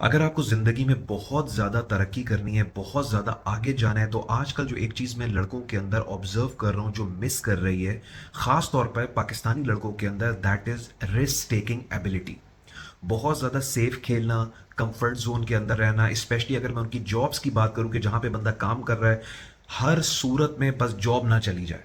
अगर आपको ज़िंदगी में बहुत ज़्यादा तरक्की करनी है, बहुत ज़्यादा आगे जाना है, तो आजकल जो एक चीज़ मैं लड़कों के अंदर ऑब्ज़र्व कर रहा हूँ, जो मिस कर रही है, ख़ास तौर पर पाकिस्तानी लड़कों के अंदर, that is risk taking ability. बहुत ज़्यादा सेफ खेलना, कंफर्ट ज़ोन के अंदर रहना, स्पेशली अगर मैं उनकी जॉब्स की बात करूँ कि जहाँ पे बंदा काम कर रहा है, हर सूरत में बस जॉब ना चली जाए।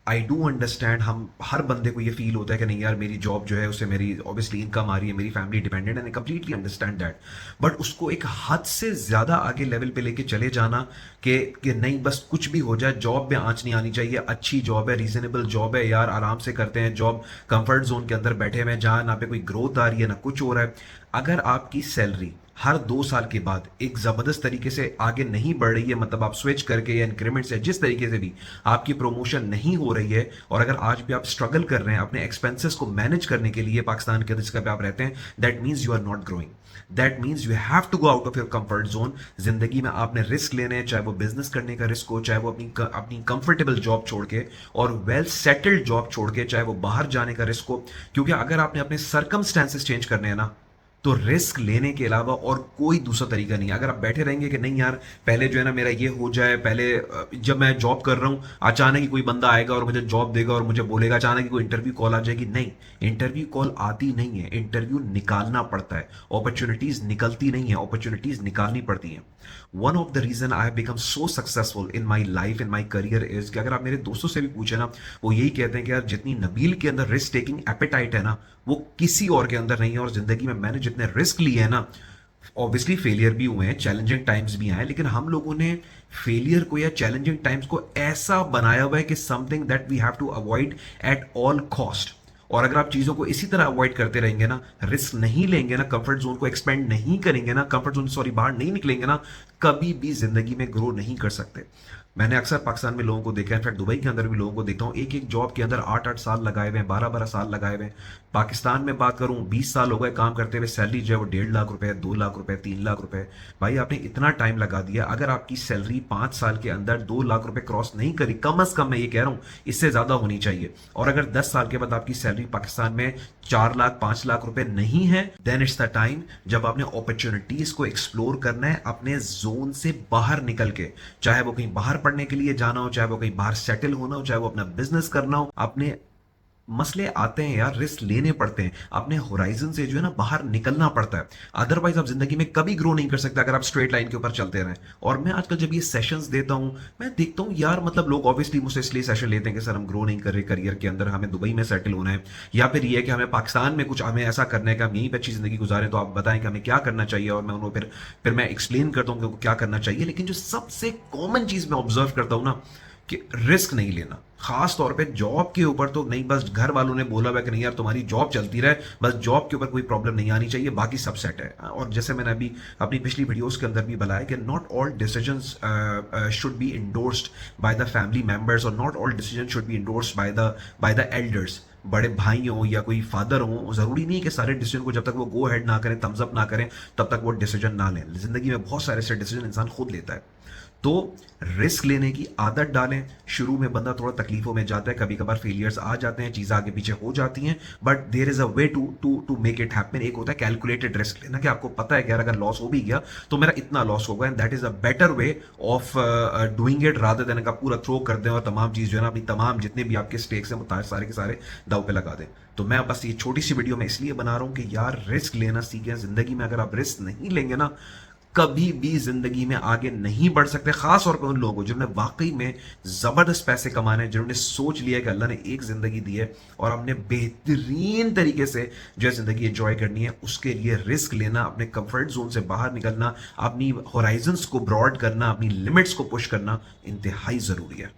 आई डू अंडरस्टैंड, हम हर बंदे को ये फील होता है कि नहीं यार, मेरी जॉब जो है उससे मेरी ऑब्वियसली इनकम आ रही है, मेरी फैमिली डिपेंडेंट है, I completely understand that. But उसको एक हद से ज़्यादा आगे लेवल पे लेके चले जाना कि नहीं बस कुछ भी हो जाए, जॉब में आंच नहीं आनी चाहिए, अच्छी जॉब है, रीजनेबल जॉब है यार, आराम से करते हैं जॉब, कंफर्ट जोन के अंदर बैठे हुए हैं जहाँ ना पे कोई ग्रोथ आ रही है ना कुछ हो रहा है। अगर आपकी सैलरी हर 2 साल के बाद एक जबरदस्त तरीके से आगे नहीं बढ़ रही है, मतलब आप स्विच करके या इंक्रीमेंट से जिस तरीके से भी आपकी प्रमोशन नहीं हो रही है, और अगर आज भी आप स्ट्रगल कर रहे हैं अपने एक्सपेंसेस को मैनेज करने के लिए पाकिस्तान के जिस पे आप रहते हैं, that means you are not growing. That means you have to go out of your comfort zone. जिंदगी में आपने रिस्क लेने हैं, चाहे वो बिजनेस करने का रिस्क हो, चाहे वो अपनी कंफर्टेबल जॉब छोड़ के और वेल सेटल्ड जॉब छोड़ के, चाहे वो बाहर जाने का रिस्क हो। क्योंकि अगर आपने अपने सर्कमस्टेंसेस चेंज करने हैं ना, तो रिस्क लेने के अलावा और कोई दूसरा तरीका नहीं है। अगर आप बैठे रहेंगे कि नहीं यार, पहले जो है ना मेरा ये हो जाए, पहले जब मैं जॉब कर रहा हूँ अचानक ही कोई बंदा आएगा और मुझे जॉब देगा और मुझे बोलेगा, अचानक ही कोई इंटरव्यू कॉल आ जाएगी, नहीं। इंटरव्यू कॉल आती नहीं है, इंटरव्यू निकालना पड़ता है। अपॉर्चुनिटीज निकलती नहीं है, अपॉर्चुनिटीज निकालनी पड़ती हैं। One of the reason I have become so successful in my life, in my career is कि अगर आप मेरे दोस्तों से भी पूछे ना, वो यही कहते हैं कि यार जितनी नबील के अंदर रिस्क टेकिंग एपेटाइट है ना, वो किसी और के अंदर नहीं है। और जिंदगी में मैंने जितने रिस्क लिए हैं ना, ऑब्वियसली फेलियर भी हुए हैं, चैलेंजिंग टाइम्स भी आए, लेकिन हम लोगों ने फेलियर को या चैलेंजिंग टाइम्स को ऐसा बनाया हुआ है कि something that we have to avoid at all cost. और अगर आप चीजों को इसी तरह अवॉइड करते रहेंगे ना, रिस्क नहीं लेंगे ना, कंफर्ट जोन को एक्सपेंड नहीं करेंगे ना, कंफर्ट जोन सॉरी बाहर नहीं निकलेंगे ना, कभी भी जिंदगी में ग्रो नहीं कर सकते। मैंने अक्सर पाकिस्तान में लोगों को देखा है, इनफैक्ट दुबई के अंदर भी लोगों को देखता हूँ, एक एक जॉब के अंदर 8-8 साल लगाए हुए हैं, 12-12 साल लगाए हुए हैं। पाकिस्तान में बात करूं, 20 साल हो गए काम करते हुए, सैलरी जो है वो 1.5 लाख रुपए, 2 लाख रुपए, 3 लाख रुपए। भाई आपने इतना टाइम लगा दिया, अगर आपकी सैलरी 5 साल के अंदर 2 लाख रुपए क्रॉस नहीं करी, कम अज कम मैं ये कह रहा हूं इससे ज्यादा होनी चाहिए, और अगर 10 साल के बाद आपकी सैलरी पाकिस्तान में 4 लाख 5 लाख रुपए नहीं है, देन इट्स द टाइम जब आपने अपॉर्चुनिटीज को एक्सप्लोर करना है अपने जोन से बाहर निकल के। चाहे वो कहीं बाहर पढ़ने के लिए जाना हो, चाहे वो कहीं बाहर सेटल होना हो, चाहे वो अपना बिजनेस करना हो, अपने मसले आते हैं यार, रिस्क लेने पड़ते हैं, अपने होराइजन से जो है ना बाहर निकलना पड़ता है। अदरवाइज आप जिंदगी में कभी ग्रो नहीं कर सकते अगर आप स्ट्रेट लाइन के ऊपर चलते रहें। और मैं आजकल जब ये सेशंस देता हूं, मैं देखता हूं यार, मतलब लोग ऑब्वियसली मुझसे इसलिए सेशन लेते हैं कि सर हम ग्रो नहीं कर रहे करियर के अंदर, हमें दुबई में सेटल होना है, या फिर ये है कि हमें पाकिस्तान में कुछ हमें ऐसा करना है कि हम यहीं पर अच्छी जिंदगी गुजारें, तो आप बताएं कि हमें क्या करना चाहिए, और मैं उनको फिर मैं एक्सप्लेन करता हूं कि उनको क्या करना चाहिए। लेकिन जो सबसे कॉमन चीज मैं ऑब्जर्व करता हूं ना, कि रिस्क नहीं लेना, खास तौर पे जॉब के ऊपर। तो नहीं, बस घर वालों ने बोला हुआ कि नहीं यार तुम्हारी जॉब चलती रहे, बस जॉब के ऊपर कोई प्रॉब्लम नहीं आनी चाहिए, बाकी सब सेट है। और जैसे मैंने अभी अपनी पिछली वीडियोस के अंदर भी बताया कि not all decisions should be endorsed by the family members, और not all decision should be endorsed by the elders. बड़े भाई हो या कोई फादर हो, जरूरी नहीं कि सारे डिसीजन को जब तक वो गो हेड ना करें, थम्स अप ना करें, तब तक वो डिसीजन ना लें। जिंदगी में बहुत सारे ऐसे डिसीजन इंसान खुद लेता है। तो रिस्क लेने की आदत डालें। शुरू में बंदा थोड़ा तकलीफों में जाता है, कभी कभार फेलियर्स आ जाते हैं, चीजें आगे पीछे हो जाती हैं, but there is a way to to to make it happen. एक होता है कैलकुलेटेड रिस्क लेना, कि आपको पता है कि यार अगर लॉस हो भी गया तो मेरा इतना लॉस होगा, and that is a better way of doing it, rather than का पूरा थ्रो कर दें और तमाम चीज जो है ना, अपनी तमाम जितने भी आपके स्टेक्स हैं वो सारे के सारे दाव पे लगा दें। तो मैं बस ये छोटी सी वीडियो में इसलिए बना रहा हूं कि यार रिस्क लेना सीखें। जिंदगी में अगर आप रिस्क नहीं लेंगे ना, कभी भी जिंदगी में आगे नहीं बढ़ सकते। खास तौर पर उन लोगों जिन्होंने वाकई में जबरदस्त पैसे कमाने हैं, जिन्होंने सोच लिया कि अल्लाह ने एक जिंदगी दी है और हमने बेहतरीन तरीके से जो है जिंदगी एंजॉय करनी है, उसके लिए रिस्क लेना, अपने कंफर्ट जोन से बाहर निकलना, अपनी होराइजन्स को ब्रॉड करना, अपनी लिमिट्स को पुश करना इंतहाई जरूरी है।